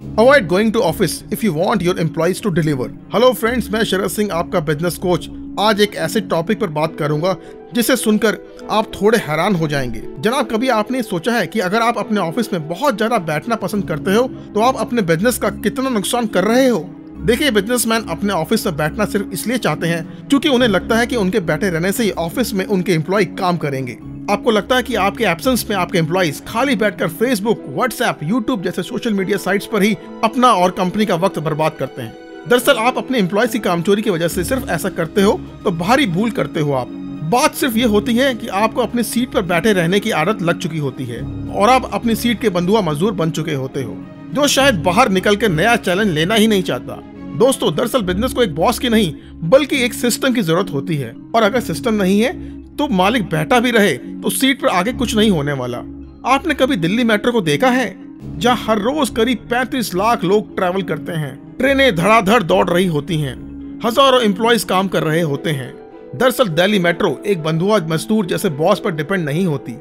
Avoid going to office if you want your employees to deliver. Hello friends, मैं शरद सिंह, आपका business coach. आज एक ऐसे टॉपिक पर बात करूंगा जिसे सुनकर आप थोड़े हैरान हो जाएंगे। जनाब, कभी आपने सोचा है कि अगर आप अपने ऑफिस में बहुत ज्यादा बैठना पसंद करते हो तो आप अपने बिजनेस का कितना नुकसान कर रहे हो? देखिए, बिजनेसमैन अपने ऑफिस में बैठना सिर्फ इसलिए चाहते हैं क्योंकि उन्हें लगता है कि उनके बैठे रहने से ही ऑफिस में उनके एम्प्लॉय काम करेंगे। आपको लगता है कि आपके एब्सेंस में आपके एम्प्लॉइज खाली बैठकर फेसबुक, व्हाट्सएप, यूट्यूब जैसे सोशल मीडिया साइट्स पर ही अपना और कंपनी का वक्त बर्बाद करते हैं। दरअसल आप अपने एम्प्लॉयज की कामचोरी की वजह से सिर्फ ऐसा करते हो तो भारी भूल करते हो आप। बात सिर्फ ये होती है कि आपको अपनी सीट पर बैठे रहने की आदत लग चुकी होती है और आप अपनी सीट के बंधुआ मजदूर बन चुके होते हो, जो शायद बाहर निकल कर नया चैलेंज लेना ही नहीं चाहता। दोस्तों, दरअसल बिजनेस को एक बॉस की नहीं बल्कि एक सिस्टम की जरूरत होती है, और अगर सिस्टम नहीं है तो मालिक बैठा भी रहे तो सीट पर आगे कुछ नहीं होने वाला। आपने कभी दिल्ली मेट्रो को देखा है, जहां हर रोज करीब 35 लाख लोग ट्रैवल करते हैं। ट्रेनें धड़ाधड़ दौड़ रही होती हैं, हजारों एम्प्लॉइज काम कर रहे होते हैं। दरअसल दिल्ली मेट्रो एक बंधुआ मजदूर जैसे बॉस पर डिपेंड नहीं होती,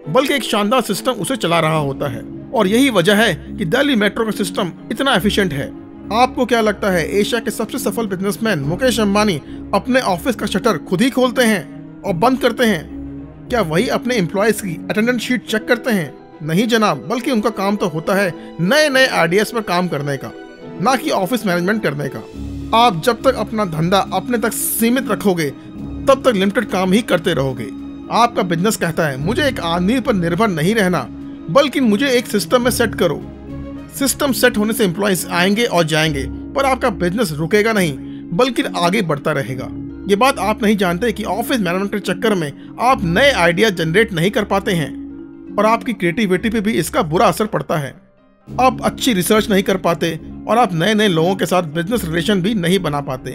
बल्कि एक शानदार सिस्टम उसे चला रहा होता है। और यही वजह है कि दिल्ली मेट्रो का सिस्टम इतना एफिशिएंट है। आपको क्या लगता है, एशिया के सबसे सफल बिजनेसमैन मुकेश अंबानी अपने ऑफिस का शटर खुद ही खोलते हैं और बंद करते हैं? क्या वही अपने एम्प्लॉयज की अटेंडेंस शीट चेक करते हैं? नहीं जनाब, बल्कि उनका काम तो होता है नए नए आइडियाज पर काम करने का, ना कि ऑफिस मैनेजमेंट करने का। आप जब तक अपना धंधा अपने तक सीमित रखोगे तब तक लिमिटेड काम ही करते रहोगे। आपका बिजनेस कहता है मुझे एक आदमी पर निर्भर नहीं रहना, बल्कि मुझे एक सिस्टम में सेट करो। सिस्टम सेट होने से एम्प्लॉयज आएंगे और जाएंगे, पर आपका बिजनेस रुकेगा नहीं बल्कि आगे बढ़ता रहेगा। ये बात आप नहीं जानते कि ऑफिस मैनेजमेंट के चक्कर में आप नए आइडिया जनरेट नहीं कर पाते हैं और आपकी क्रिएटिविटी पे भी इसका बुरा असर पड़ता है। आप अच्छी रिसर्च नहीं कर पाते और आप नए नए लोगों के साथ बिजनेस रिलेशन भी नहीं बना पाते।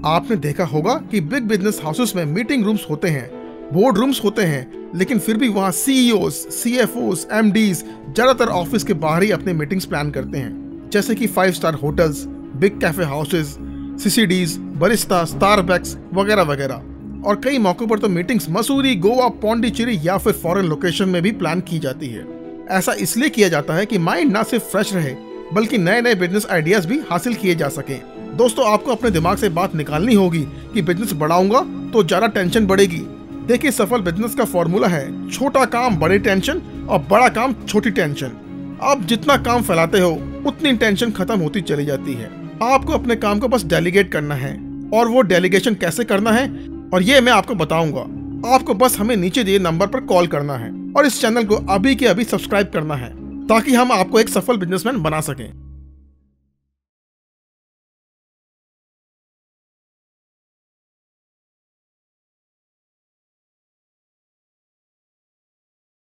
आपने देखा होगा कि बिग बिजनेस हाउसेस में मीटिंग रूम्स होते हैं, बोर्ड रूम्स होते हैं, लेकिन फिर भी वहाँ सीईओज, सीएफओज, एमडीज ज्यादातर ऑफिस के बाहर ही अपने मीटिंग्स प्लान करते हैं, जैसे कि 5 star hotels, big cafe houses, CCDs, Barista, Starbucks वगैरह वगैरह। और कई मौकों पर तो मीटिंग्स मसूरी, गोवा, पौंडीचेरी या फिर फॉरेन लोकेशन में भी प्लान की जाती है। ऐसा इसलिए किया जाता है कि माइंड ना सिर्फ फ्रेश रहे बल्कि नए नए बिजनेस आइडियाज भी हासिल किए जा सके। दोस्तों, आपको अपने दिमाग से बात निकालनी होगी कि बिजनेस बढ़ाऊंगा तो ज्यादा टेंशन बढ़ेगी। देखिए, सफल बिजनेस का फॉर्मूला है छोटा काम बड़ी टेंशन और बड़ा काम छोटी टेंशन। आप जितना काम फैलाते हो उतनी टेंशन खत्म होती चली जाती है। आपको अपने काम को बस डेलीगेट करना है, और वो डेलीगेशन कैसे करना है और ये मैं आपको बताऊंगा। आपको बस हमें नीचे दिए नंबर पर कॉल करना है और इस चैनल को अभी के अभी सब्सक्राइब करना है, ताकि हम आपको एक सफल बिजनेसमैन बना सकें।